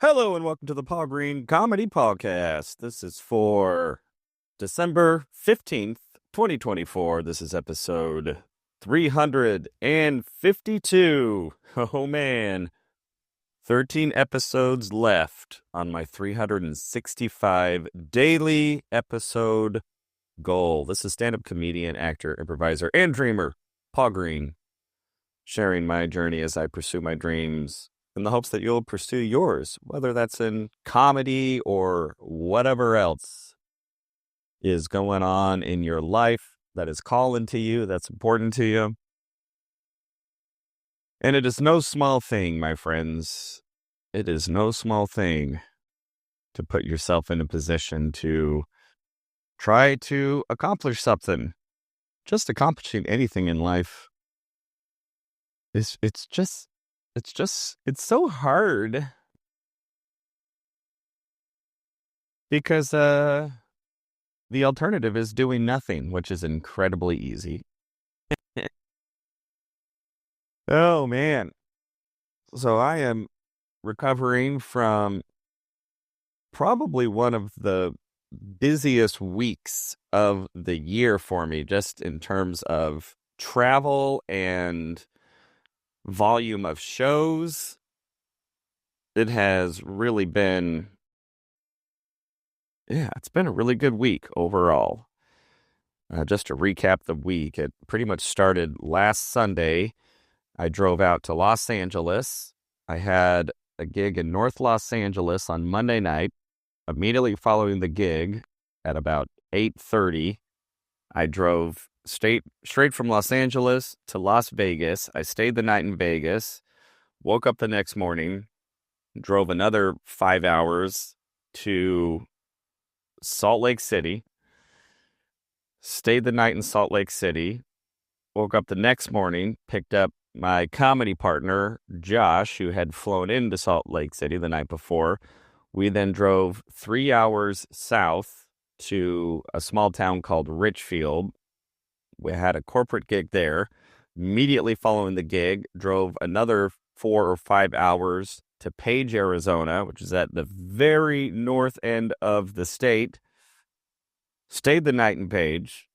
Hello and welcome to the Paul Green Comedy PaulCast. This is for December 15th, 2024. This is episode 352. Oh man, 13 episodes left on my 365 daily episode goal. This is stand-up comedian, actor, improviser, and dreamer Paul Green, sharing my journey as I pursue my dreams, in the hopes that you'll pursue yours, whether that's in comedy or whatever else is going on in your life that is calling to you, that's important to you. And it is no small thing, my friends. It is no small thing to put yourself in a position to try to accomplish something. Just accomplishing anything in life it's so hard because the alternative is doing nothing, which is incredibly easy. Oh man. So I am recovering from probably one of the busiest weeks of the year for me, just in terms of travel and volume of shows. It has really been, it's been a really good week overall. Just to recap the week, it pretty much started last Sunday. I drove out to Los Angeles. I had a gig in North Los Angeles on Monday night. Immediately following the gig at about 8:30, I drove straight from Los Angeles to Las Vegas. I stayed the night in Vegas, woke up the next morning, drove another 5 hours to Salt Lake City, stayed the night in Salt Lake City, woke up the next morning, picked up my comedy partner, Josh, who had flown into Salt Lake City the night before. We then drove 3 hours south to a small town called Richfield. We had a corporate gig there. Immediately following the gig, drove another 4 or 5 hours to Page, Arizona, which is at the very north end of the state. Stayed the night in Page.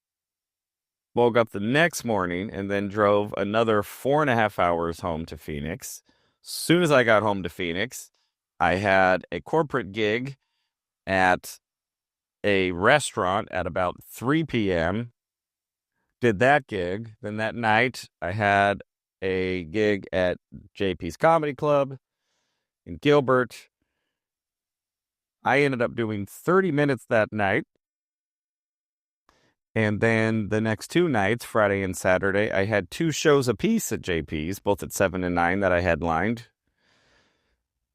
Woke up the next morning and then drove another 4.5 hours home to Phoenix. Soon as I got home to Phoenix, I had a corporate gig at a restaurant at about 3 p.m. Did that gig. Then that night, I had a gig at JP's Comedy Club in Gilbert. I ended up doing 30 minutes that night. And then the next 2 nights, Friday and Saturday, I had 2 shows apiece at JP's, both at 7 and 9 that I headlined.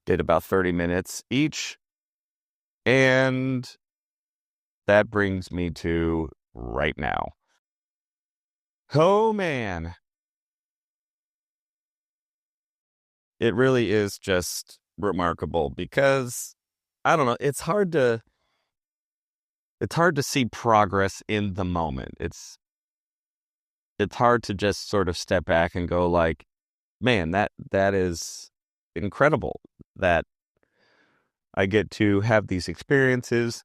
Did about 30 minutes each. And that brings me to right now. Oh, man. It really is just remarkable because, I don't know, it's hard to see progress in the moment. It's hard to just sort of step back and go like, man, that is incredible that I get to have these experiences,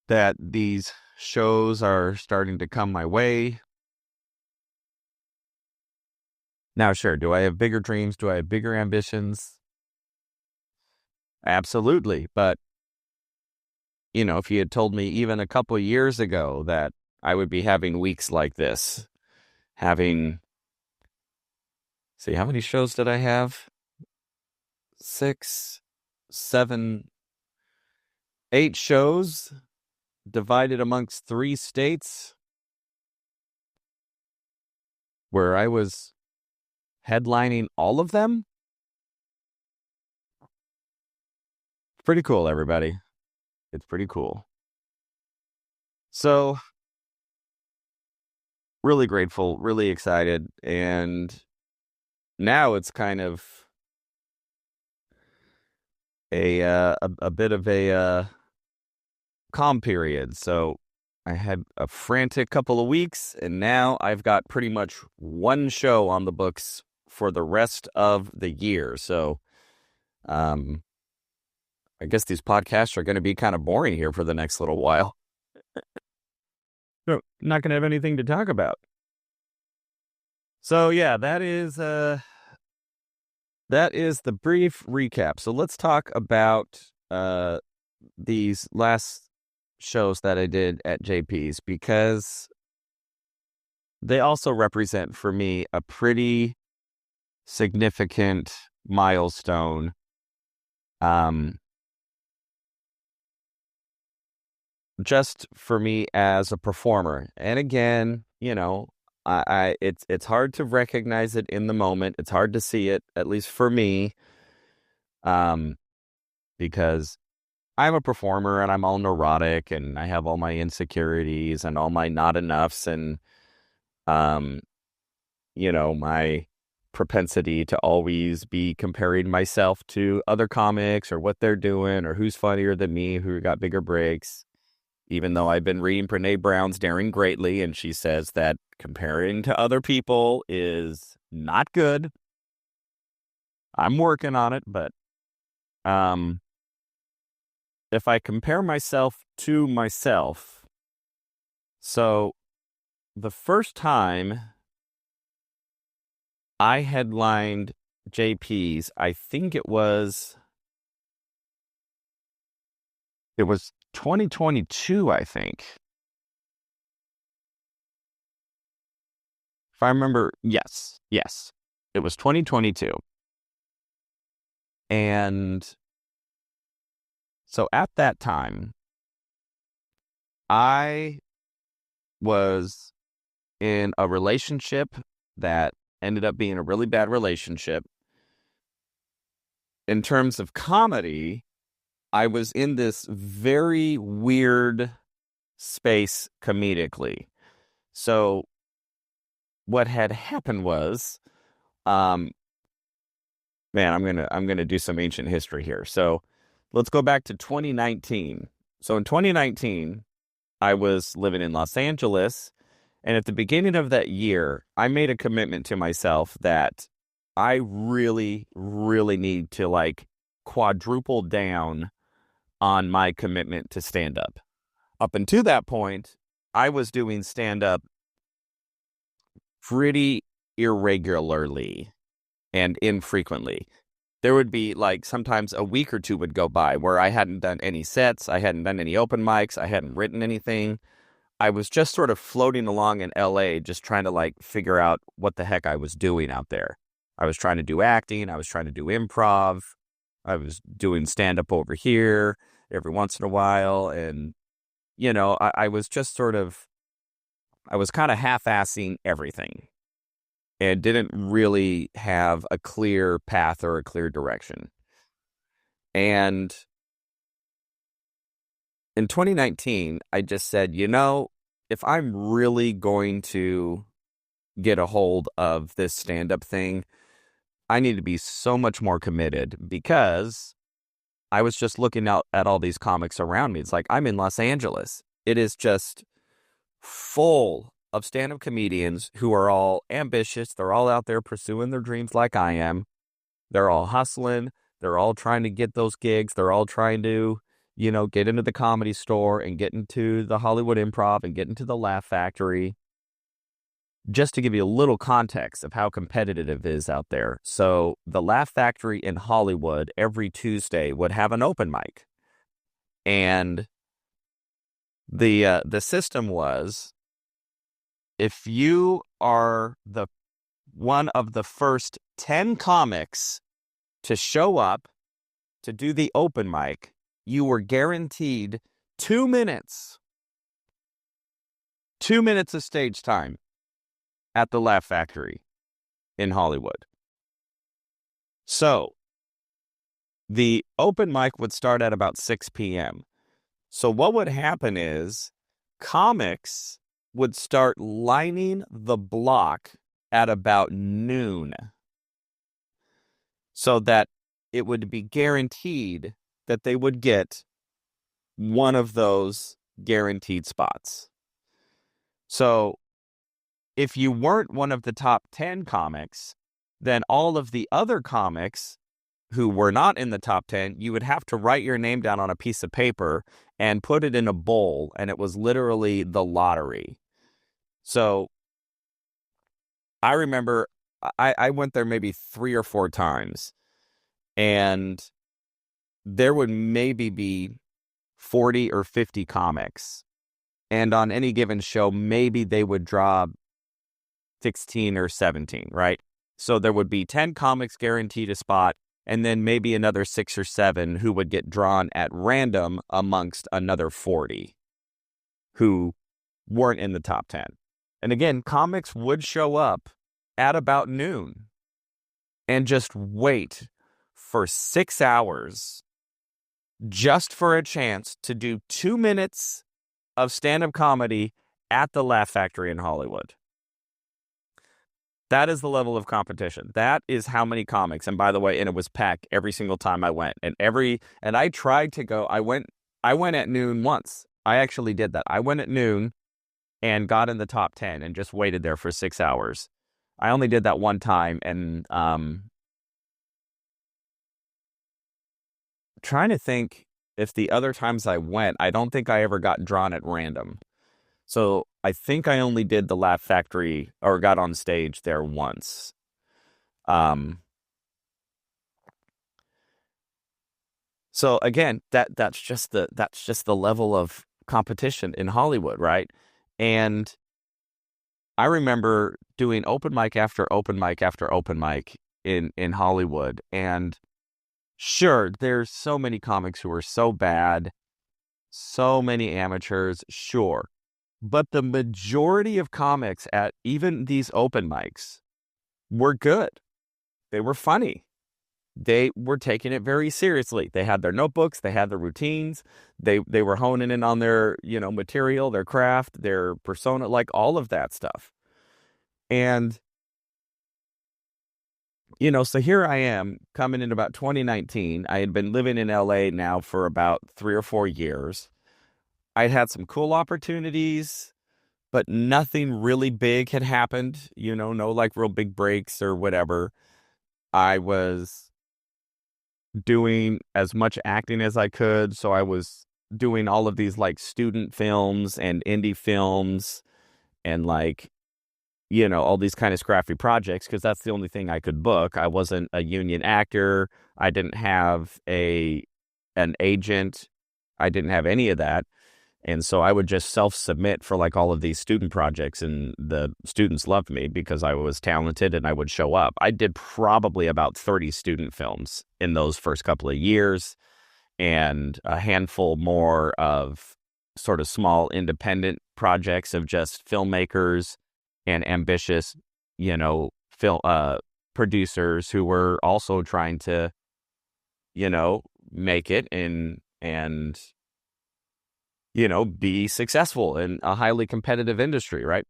that these shows are starting to come my way. Now, sure, do I have bigger dreams? Do I have bigger ambitions? Absolutely. But, if you had told me even a couple of years ago that I would be having weeks like this, how many shows did I have? 6, 7, 8 shows divided amongst 3 states where I was headlining all of them. Pretty cool, everybody. It's pretty cool. So, really grateful, really excited, and now it's kind of a bit of a calm period. So I had a frantic couple of weeks, and now I've got pretty much 1 show on the books for the rest of the year. So I guess these podcasts are going to be kind of boring here for the next little while. So, not going to have anything to talk about. So yeah, that is the brief recap. So let's talk about these last shows that I did at JP's, because they also represent for me a pretty significant milestone. Just for me as a performer. And again, it's hard to recognize it in the moment. It's hard to see it, at least for me, because I'm a performer and I'm all neurotic and I have all my insecurities and all my not enoughs and, my propensity to always be comparing myself to other comics or what they're doing or who's funnier than me, who got bigger breaks. Even though I've been reading Brene Brown's Daring Greatly, and she says that comparing to other people is not good. I'm working on it, but if I compare myself to myself, so the first time I headlined JP's, I think it was 2022, I think. If I remember, yes, it was 2022. And so at that time, I was in a relationship that ended up being a really bad relationship. In terms of comedy, I was in this very weird space comedically. So what had happened was, man, I'm gonna do some ancient history here. So let's go back to 2019. So in 2019, I was living in Los Angeles, and at the beginning of that year, I made a commitment to myself that I really, really need to quadruple down on my commitment to stand up. Up until that point, I was doing stand up pretty irregularly and infrequently. There would be sometimes a week or two would go by where I hadn't done any sets, I hadn't done any open mics, I hadn't written anything. I was just sort of floating along in LA, just trying to figure out what the heck I was doing out there. I was trying to do acting. I was trying to do improv. I was doing stand up over here every once in a while. And, I was just I was kind of half-assing everything and didn't really have a clear path or a clear direction. And in 2019, I just said, if I'm really going to get a hold of this stand-up thing, I need to be so much more committed, because I was just looking out at all these comics around me. It's like, I'm in Los Angeles. It is just full of stand-up comedians who are all ambitious. They're all out there pursuing their dreams like I am. They're all hustling. They're all trying to get those gigs. They're all trying to, get into the Comedy Store and get into the Hollywood Improv and get into the Laugh Factory. Just to give you a little context of how competitive it is out there. So the Laugh Factory in Hollywood every Tuesday would have an open mic. And the system was, if you are the one of the first 10 comics to show up to do the open mic, you were guaranteed 2 minutes. 2 minutes of stage time at the Laugh Factory in Hollywood. So the open mic would start at about 6 p.m. So what would happen is comics would start lining the block at about noon, so that it would be guaranteed that they would get one of those guaranteed spots. So if you weren't one of the top 10 comics, then all of the other comics who were not in the top 10, you would have to write your name down on a piece of paper and put it in a bowl, and it was literally the lottery. So I remember I went there maybe 3 or 4 times, and there would maybe be 40 or 50 comics. And on any given show, maybe they would draw 16 or 17, right? So there would be 10 comics guaranteed a spot, and then maybe another 6 or 7 who would get drawn at random amongst another 40 who weren't in the top 10. And again, comics would show up at about noon and just wait for 6 hours just for a chance to do 2 minutes of stand-up comedy at the Laugh Factory in Hollywood. That is the level of competition. That is how many comics. And by the way, and it was packed every single time I went. And I tried to go. I went at noon once. I actually did that. I went at noon and got in the top 10 and just waited there for 6 hours. I only did that one time, and trying to think if the other times I went, I don't think I ever got drawn at random. So I think I only did the Laugh Factory or got on stage there once. So again, that's just the level of competition in Hollywood, right? And I remember doing open mic after open mic after open mic in Hollywood. And sure, there's so many comics who are so bad, so many amateurs, sure. But the majority of comics at even these open mics were good. They were funny. They were taking it very seriously. They had their notebooks, they had their routines, they were honing in on their, material, their craft, their persona, like all of that stuff. And so here I am coming in about 2019. I had been living in LA now for about 3 or 4 years. I'd had some cool opportunities, but nothing really big had happened, no like real big breaks or whatever. I was doing as much acting as I could. So I was doing all of these like student films and indie films and like, all these kind of scrappy projects because that's the only thing I could book. I wasn't a union actor. I didn't have an agent. I didn't have any of that. And so I would just self-submit for like all of these student projects, and the students loved me because I was talented and I would show up. I did probably about 30 student films in those first couple of years, and a handful more of sort of small independent projects of just filmmakers and ambitious, film producers who were also trying to, make it and be successful in a highly competitive industry, right?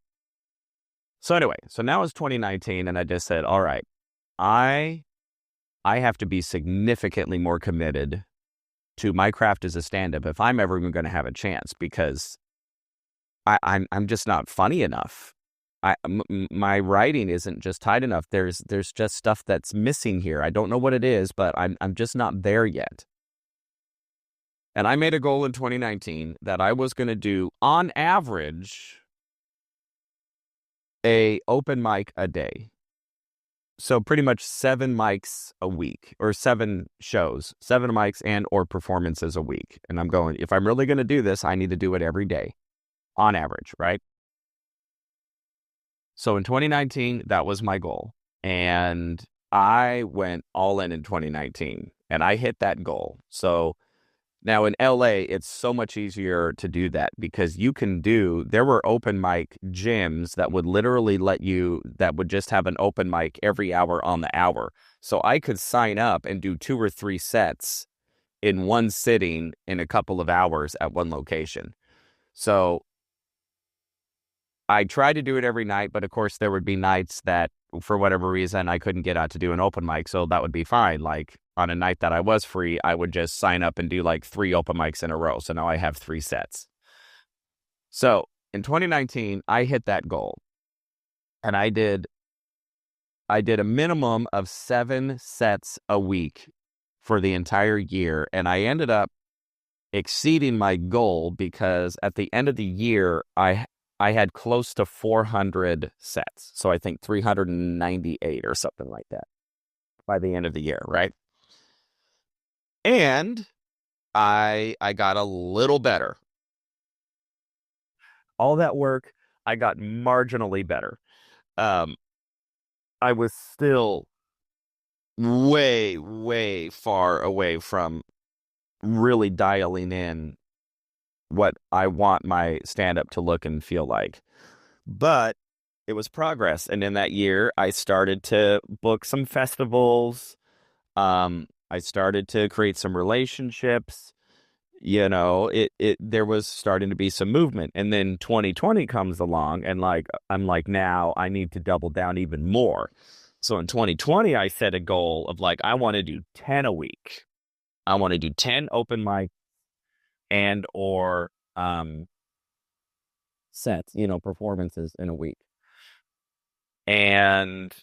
So anyway, so now it's 2019, and I just said, all right, I have to be significantly more committed to my craft as a stand-up if I'm ever even going to have a chance, because I'm just not funny enough. My writing isn't just tight enough. There's just stuff that's missing here. I don't know what it is, but I'm just not there yet. And I made a goal in 2019 that I was going to do, on average, a open mic a day. So pretty much 7 mics a week, or 7 shows, 7 mics and or performances a week. And I'm going, if I'm really going to do this, I need to do it every day, on average, right? So in 2019, that was my goal. And I went all in 2019, and I hit that goal. So now in LA, it's so much easier to do that because there were open mic gyms that would literally that would just have an open mic every hour on the hour. So I could sign up and do 2 or 3 sets in one sitting in a couple of hours at one location. So I tried to do it every night, but of course there would be nights that for whatever reason I couldn't get out to do an open mic. So that would be fine. Like on a night that I was free, I would just sign up and do like 3 open mics in a row. So now I have 3 sets. So in 2019, I hit that goal, and I did a minimum of 7 sets a week for the entire year. And I ended up exceeding my goal because at the end of the year, I had close to 400 sets. So I think 398 or something like that by the end of the year, right? And I got a little better. All that work, I got marginally better. Um, I was still way, way far away from really dialing in what I want my stand-up to look and feel like. But it was progress. And in that year, I started to book some festivals. I started to create some relationships. There was starting to be some movement. And then 2020 comes along and I'm like, now I need to double down even more. So in 2020, I set a goal of I want to do 10 a week. I want to do 10 open mic and or sets, performances in a week. And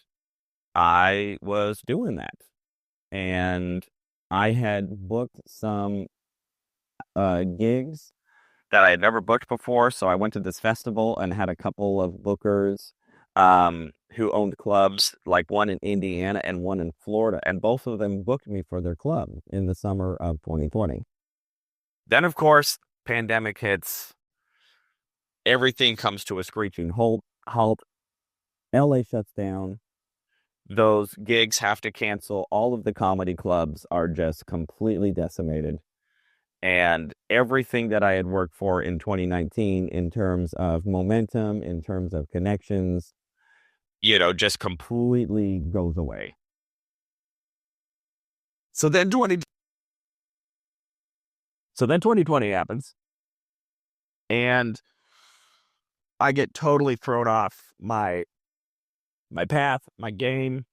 I was doing that. And I had booked some gigs that I had never booked before. So I went to this festival and had a couple of bookers who owned clubs, like one in Indiana and one in Florida. And both of them booked me for their club in the summer of 2020. Then, of course, pandemic hits. Everything comes to a screeching halt. LA shuts down. Those gigs have to cancel. All of the comedy clubs are just completely decimated. And everything that I had worked for in 2019 in terms of momentum, in terms of connections, just completely goes away. So then 2020 happens. And I get totally thrown off my path, my game.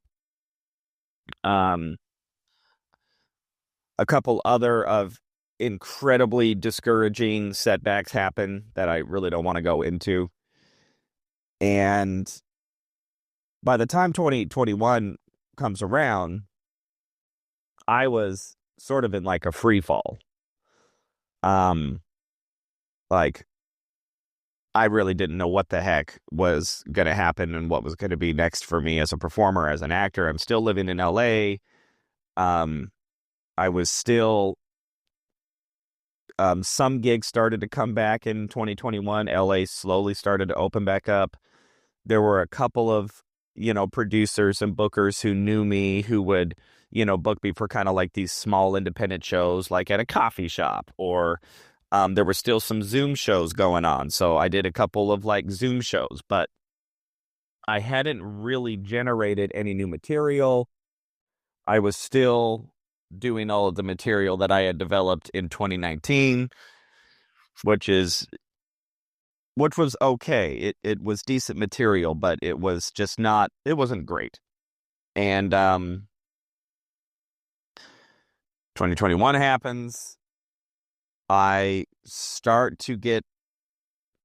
A couple other of incredibly discouraging setbacks happen that I really don't want to go into. And by the time 2021 comes around, I was sort of in a free fall. I really didn't know what the heck was going to happen and what was going to be next for me as a performer, as an actor. I'm still living in LA. I was still, some gigs started to come back in 2021. LA slowly started to open back up. There were a couple of, producers and bookers who knew me who would, book me for kind of these small independent shows, like at a coffee shop, or there were still some Zoom shows going on. So I did a couple of Zoom shows, but I hadn't really generated any new material. I was still doing all of the material that I had developed in 2019, which was okay. It was decent material, but it was just it wasn't great. And 2021 happens. I start to get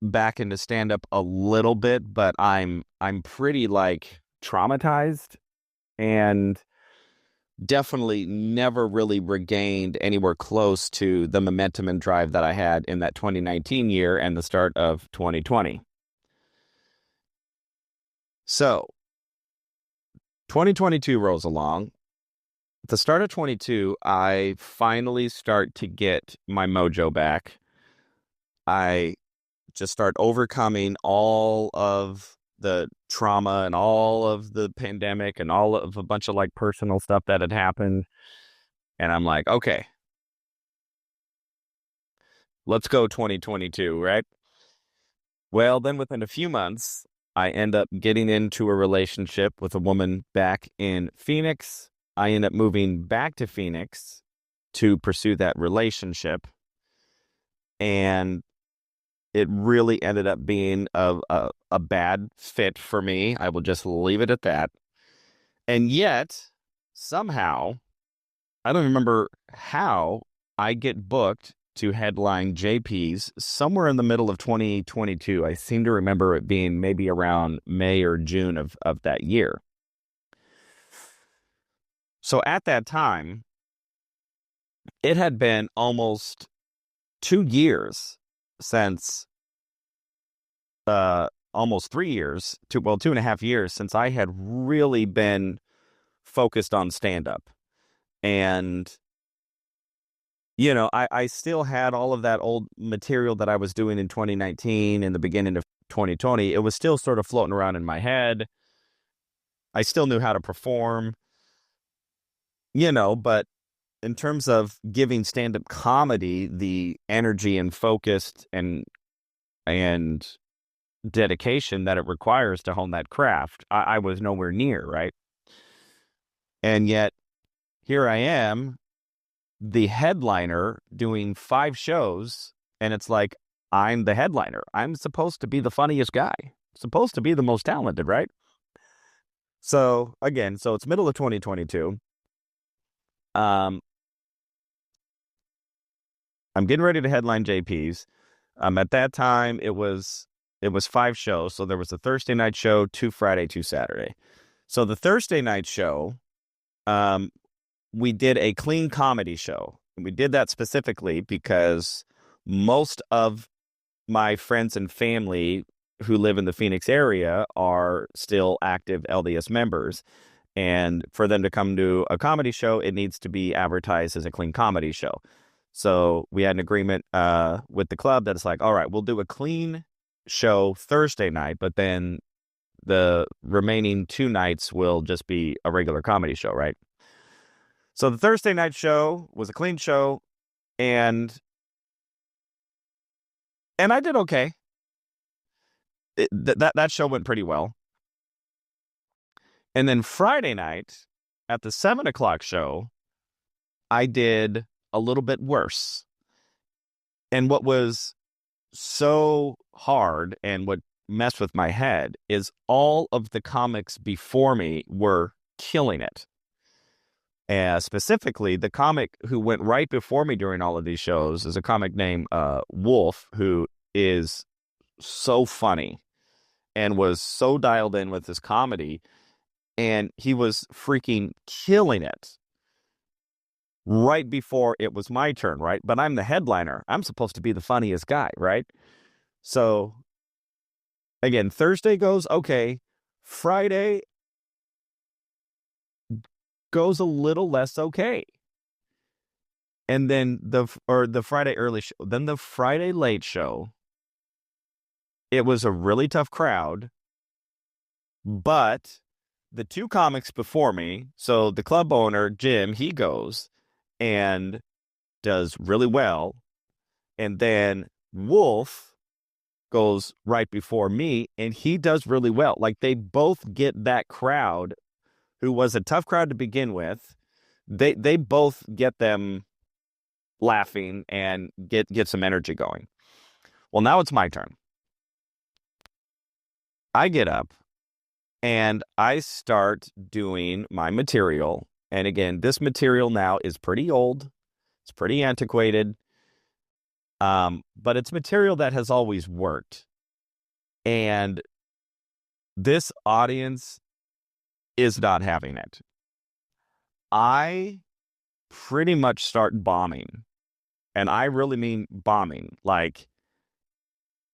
back into stand-up a little bit, but I'm pretty traumatized and definitely never really regained anywhere close to the momentum and drive that I had in that 2019 year and the start of 2020. So 2022 rolls along. At the start of 22, I finally start to get my mojo back. I just start overcoming all of the trauma and all of the pandemic and all of a bunch of personal stuff that had happened. And I'm like, okay, let's go 2022, right? Well, then within a few months, I end up getting into a relationship with a woman back in Phoenix. I end up moving back to Phoenix to pursue that relationship. And it really ended up being a bad fit for me. I will just leave it at that. And yet, somehow, I don't remember how, I get booked to headline JP's somewhere in the middle of 2022. I seem to remember it being maybe around May or June of that year. So at that time, it had been almost 2 years since, almost 3 years, 2.5 years since I had really been focused on stand-up. And, I still had all of that old material that I was doing in 2019 and the beginning of 2020. It was still sort of floating around in my head. I still knew how to perform, but in terms of giving stand-up comedy the energy and focus and dedication that it requires to hone that craft, I was nowhere near, right? And yet here I am, the headliner, doing 5 shows, and it's like, I'm the headliner. I'm supposed to be the funniest guy, supposed to be the most talented, right? So again, it's middle of 2022. I'm getting ready to headline JP's. At that time, it was 5 shows. So there was a Thursday night show, 2 Friday, 2 Saturday. So the Thursday night show, we did a clean comedy show. And we did that specifically because most of my friends and family who live in the Phoenix area are still active LDS members. And for them to come to a comedy show, it needs to be advertised as a clean comedy show. So we had an agreement with the club that it's like, all right, we'll do a clean show Thursday night, but then the remaining 2 nights will just be a regular comedy show, right? So the Thursday night show was a clean show, and I did okay. That show went pretty well. And then Friday night at the 7 o'clock show, I did a little bit worse. And what was so hard and what messed with my head is all of the comics before me were killing it. Specifically, the comic who went right before me during all of these shows is a comic named Wolf, who is so funny and was so dialed in with his comedy, and he was freaking killing it right before it was my turn, right? But I'm the headliner. I'm supposed to be the funniest guy, right? So, again, Thursday goes okay. Friday goes a little less okay. And then the Friday early show, then the Friday late show, it was a really tough crowd, but the 2 comics before me, so the club owner, Jim, he goes and does really well. And then Wolf goes right before me, and he does really well. Like, they both get that crowd, who was a tough crowd to begin with. They both get them laughing and get some energy going. Well, now it's my turn. I get up and I start doing my material. And again, this material now is pretty old. It's pretty antiquated. But it's material that has always worked. And this audience is not having it. I pretty much start bombing. And I really mean bombing. Like,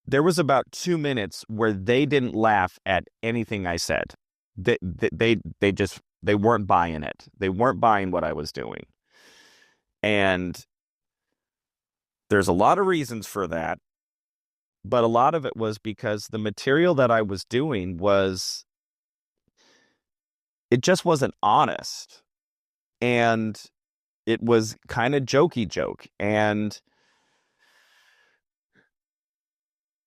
there was about 2 minutes where they didn't laugh at anything I said. They weren't buying it. They weren't buying what I was doing. And there's a lot of reasons for that. But a lot of it was because the material that I was doing it just wasn't honest. And it was kind of jokey joke. And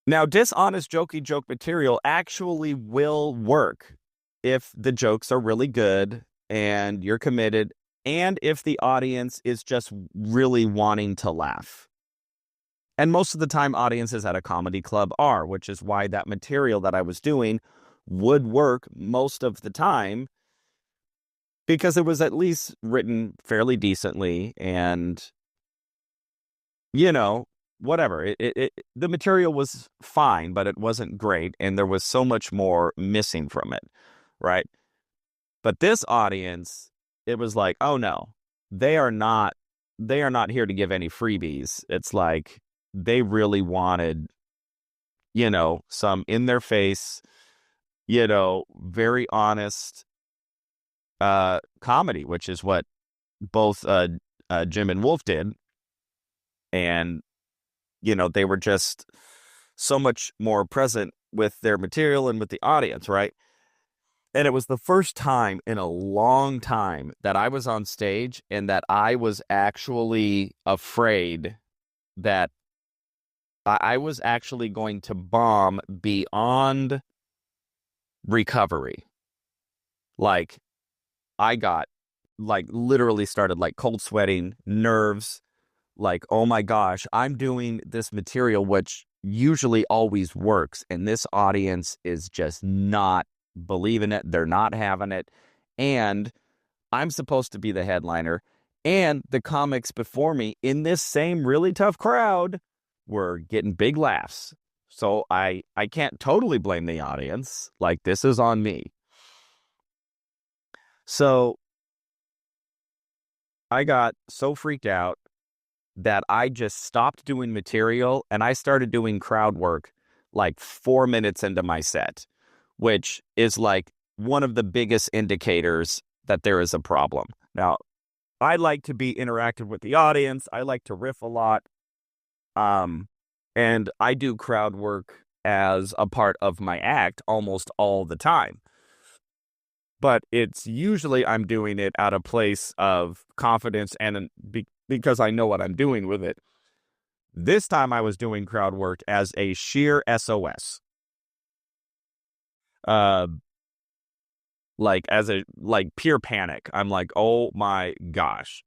now, dishonest jokey joke material actually will work if the jokes are really good and you're committed, and if the audience is just really wanting to laugh. And most of the time, audiences at a comedy club are, which is why that material that I was doing would work most of the time, because it was at least written fairly decently and, whatever. The material was fine, but it wasn't great, and there was so much more missing from it, right? But this audience, it was like, oh no, they are not they are not here to give any freebies. It's like they really wanted, some in their face, very honest comedy, which is what both Jim and Wolf did. And, they were just so much more present with their material and with the audience, right? And it was the first time in a long time that I was on stage and that I was actually afraid that I was actually going to bomb beyond recovery. Like, I got, like, literally started, like, cold sweating, nerves, like, oh my gosh, I'm doing this material, which usually always works, and this audience is just not believing it. They're not having it. And I'm supposed to be the headliner. And the comics before me in this same really tough crowd were getting big laughs. So I can't totally blame the audience. Like, this is on me. So I got so freaked out that I just stopped doing material and I started doing crowd work like 4 minutes into my set, which is like one of the biggest indicators that there is a problem. Now, I like to be interactive with the audience. I like to riff a lot. And I do crowd work as a part of my act almost all the time. But it's usually I'm doing it at a place of confidence and because I know what I'm doing with it. This time I was doing crowd work as a sheer SOS. Like pure panic. I'm like, oh my gosh.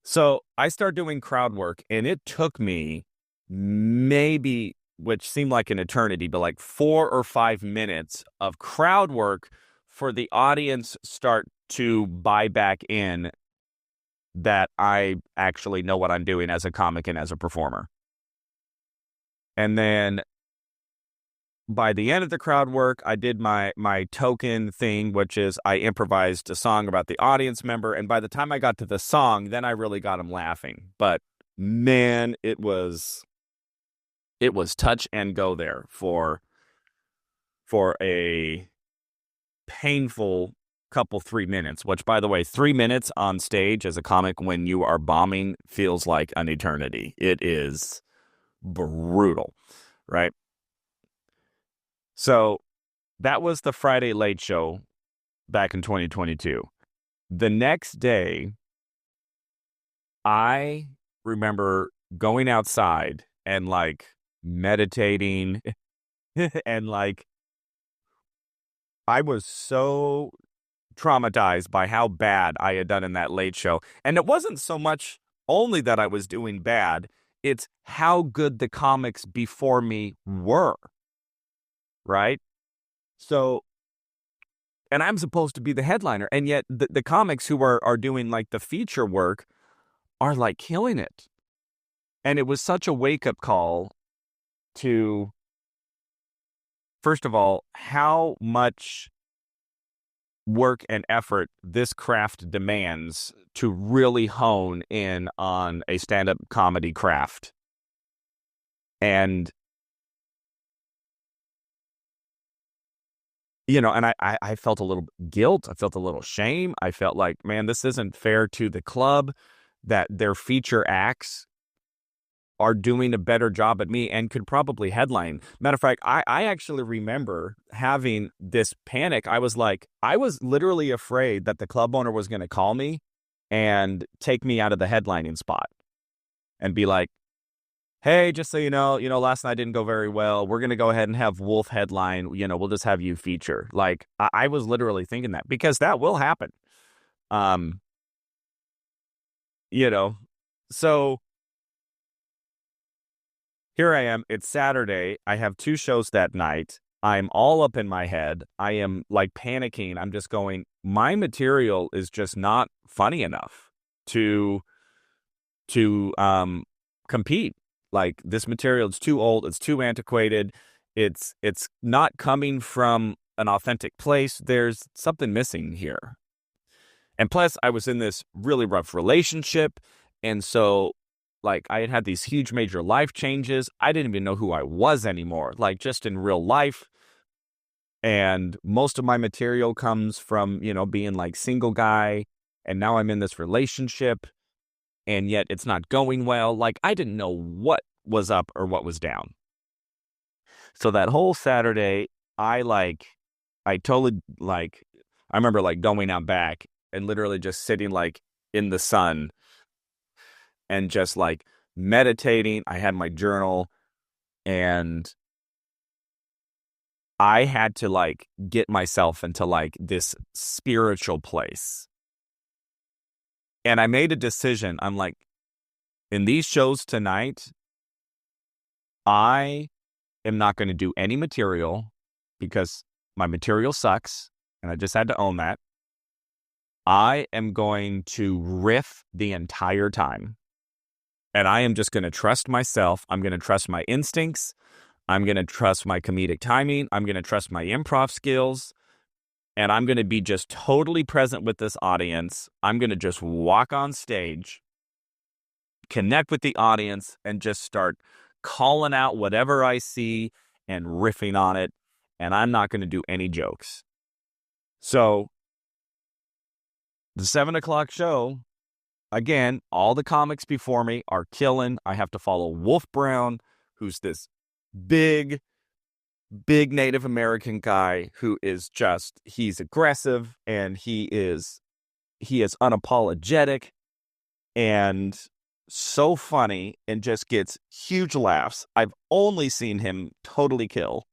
So I start doing crowd work and it took me maybe, which seemed like an eternity, but like 4 or 5 minutes of crowd work for the audience start to buy back in that I actually know what I'm doing as a comic and as a performer. And then by the end of the crowd work, I did my token thing, which is I improvised a song about the audience member. And by the time I got to the song, then I really got them laughing. But man, it was touch and go there for a painful couple 3 minutes, which, by the way, 3 minutes on stage as a comic when you are bombing feels like an eternity. It is brutal, right? So that was the Friday Late Show back in 2022. The next day, I remember going outside and like meditating and like I was so traumatized by how bad I had done in that Late Show. And it wasn't so much only that I was doing bad, it's how good the comics before me were. Right? So, and I'm supposed to be the headliner. And yet the comics who are doing like the feature work are like killing it. And it was such a wake-up call to, first of all, how much work and effort this craft demands to really hone in on a stand-up comedy craft. And, and I felt a little guilt. I felt a little shame. I felt like, man, this isn't fair to the club that their feature acts are doing a better job at me and could probably headline. Matter of fact, I actually remember having this panic. I was literally afraid that the club owner was going to call me and take me out of the headlining spot and be like, hey, just so you know, last night didn't go very well. We're going to go ahead and have Wolf headline. We'll just have you feature. Like, I was literally thinking that because that will happen. So here I am. It's Saturday. I have 2 shows that night. I'm all up in my head. I am like panicking. I'm just going, my material is just not funny enough to compete. Like, this material is too old. It's too antiquated. It's not coming from an authentic place. There's something missing here. And plus, I was in this really rough relationship. And so, like, I had had these huge major life changes. I didn't even know who I was anymore, like, just in real life. And most of my material comes from, being like single guy. And now I'm in this relationship, and yet it's not going well. Like, I didn't know what was up or what was down. So that whole Saturday, I totally, I remember like going out back and literally just sitting like in the sun and just like meditating. I had my journal, and I had to like get myself into like this spiritual place. And I made a decision. I'm like, in these shows tonight, I am not going to do any material because my material sucks. And I just had to own that. I am going to riff the entire time. And I am just going to trust myself. I'm going to trust my instincts. I'm going to trust my comedic timing. I'm going to trust my improv skills. And I'm going to be just totally present with this audience. I'm going to just walk on stage, connect with the audience, and just start calling out whatever I see and riffing on it. And I'm not going to do any jokes. So the 7:00 show, again, all the comics before me are killing. I have to follow Wolf Brown, who's this big Native American guy who is just, he's aggressive, and he is unapologetic and so funny and just gets huge laughs. I've only seen him totally kill.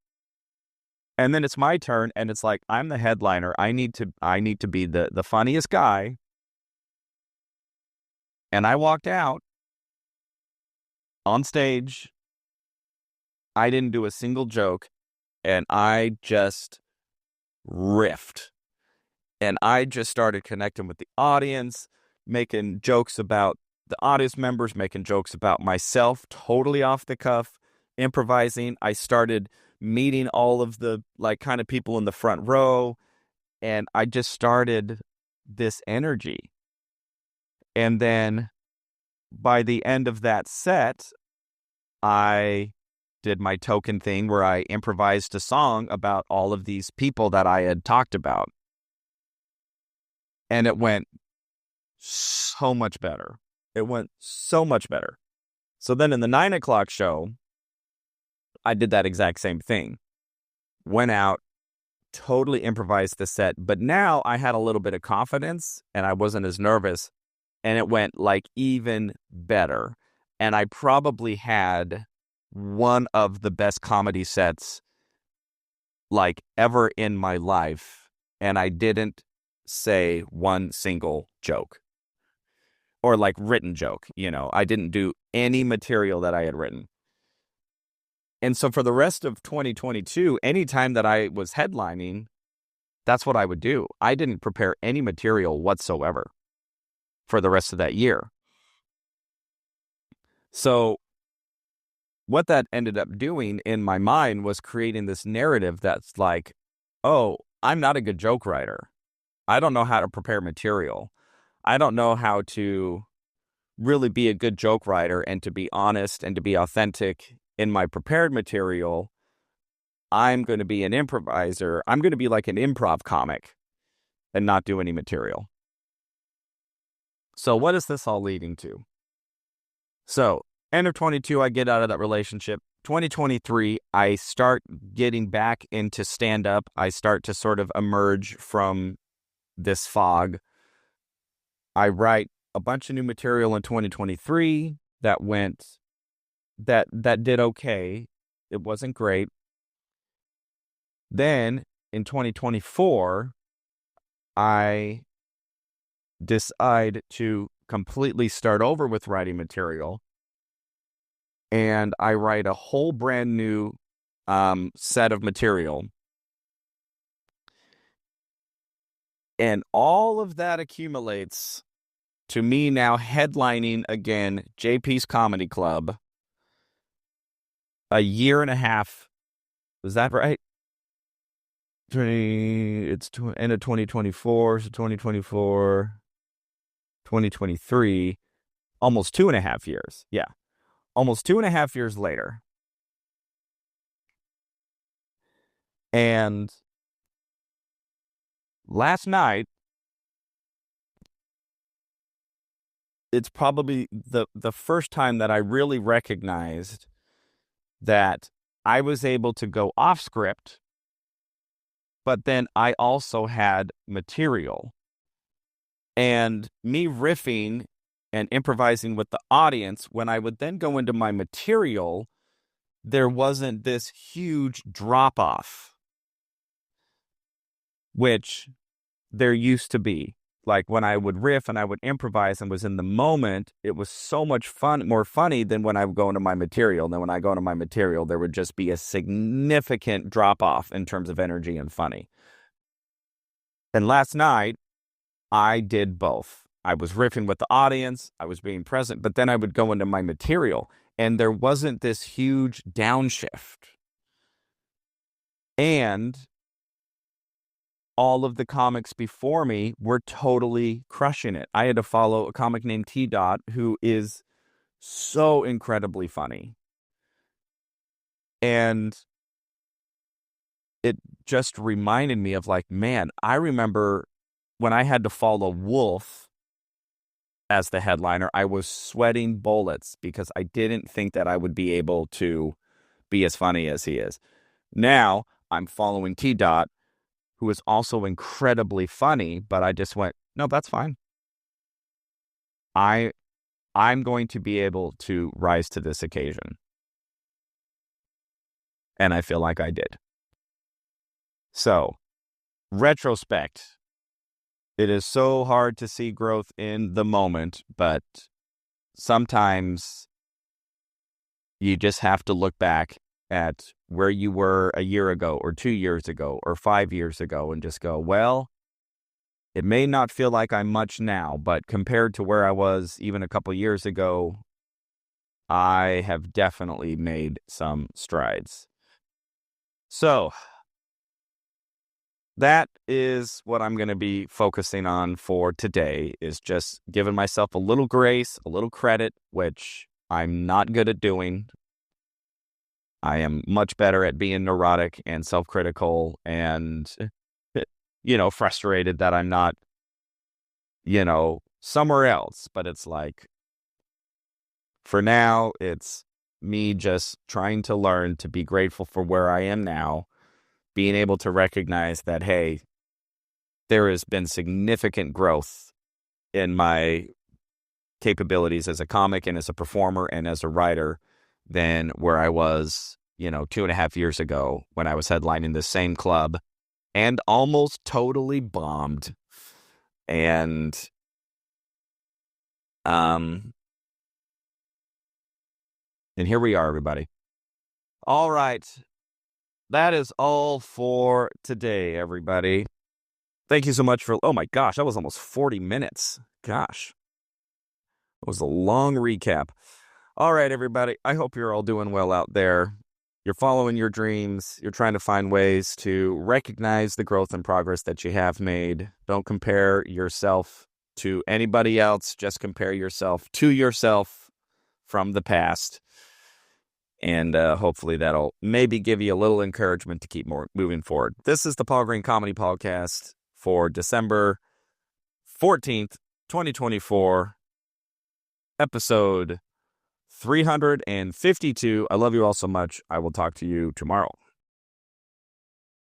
And then it's my turn, and it's like, I'm the headliner. I need to be the funniest guy. And I walked out on stage. I didn't do a single joke, and I just riffed. And I just started connecting with the audience, making jokes about the audience members, making jokes about myself, totally off the cuff, improvising. I started meeting all of the like kind of people in the front row, and I just started this energy. And then by the end of that set, I did my token thing where I improvised a song about all of these people that I had talked about. And it went so much better. It went so much better. So then in the 9:00 show, I did that exact same thing. Went out, totally improvised the set. But now I had a little bit of confidence, and I wasn't as nervous. And it went like even better. And I probably had one of the best comedy sets like ever in my life. And I didn't say one single joke or like written joke. I didn't do any material that I had written. And so for the rest of 2022, anytime that I was headlining, that's what I would do. I didn't prepare any material whatsoever for the rest of that year. So what that ended up doing in my mind was creating this narrative that's like, oh, I'm not a good joke writer. I don't know how to prepare material. I don't know how to really be a good joke writer and to be honest and to be authentic in my prepared material. I'm going to be an improviser. I'm going to be like an improv comic and not do any material. So what is this all leading to? So end of 22, I get out of that relationship. 2023, I start getting back into stand-up. I start to sort of emerge from this fog. I write a bunch of new material in 2023 that did okay. It wasn't great. Then in 2024, I decide to completely start over with writing material. And I write a whole brand new set of material. And all of that accumulates to me now headlining again JP's Comedy Club a year and a half. Was that right? end of 2024, so 2024, 2023, almost 2.5 years. Yeah, almost 2.5 years later. And last night, it's probably the first time that I really recognized that I was able to go off script, but then I also had material. And me riffing and improvising with the audience, when I would then go into my material, there wasn't this huge drop off, which there used to be. Like when I would riff and I would improvise and was in the moment, it was so much more funny than when I would go into my material. And then when I go into my material, there would just be a significant drop off in terms of energy and funny. And last night, I did both. I was riffing with the audience, I was being present, but then I would go into my material and there wasn't this huge downshift. And all of the comics before me were totally crushing it. I had to follow a comic named T. Dot, who is so incredibly funny. And it just reminded me of like, man, I remember when I had to follow Wolf as the headliner, I was sweating bullets because I didn't think that I would be able to be as funny as he is. Now I'm following T. Dot, who is also incredibly funny, but I just went, no, that's fine. I'm going to be able to rise to this occasion. And I feel like I did. So, retrospect. It is so hard to see growth in the moment, but sometimes you just have to look back at where you were a year ago or 2 years ago or 5 years ago and just go, well, it may not feel like I'm much now, but compared to where I was even a couple years ago, I have definitely made some strides. So that is what I'm going to be focusing on for today, is just giving myself a little grace, a little credit, which I'm not good at doing. I am much better at being neurotic and self-critical and, frustrated that I'm not, somewhere else. But it's like, for now, it's me just trying to learn to be grateful for where I am now, being able to recognize that, hey, there has been significant growth in my capabilities as a comic and as a performer and as a writer than where I was, 2.5 years ago when I was headlining the same club and almost totally bombed. And, and here we are, everybody. All right. That is all for today, everybody. Thank you so much for, oh my gosh, that was almost 40 minutes. Gosh. It was a long recap. All right, everybody. I hope you're all doing well out there. You're following your dreams. You're trying to find ways to recognize the growth and progress that you have made. Don't compare yourself to anybody else. Just compare yourself to yourself from the past. And hopefully that'll maybe give you a little encouragement to keep moving forward. This is the Paul Green Comedy Podcast for December 14th, 2024, episode 352. I love you all so much. I will talk to you tomorrow.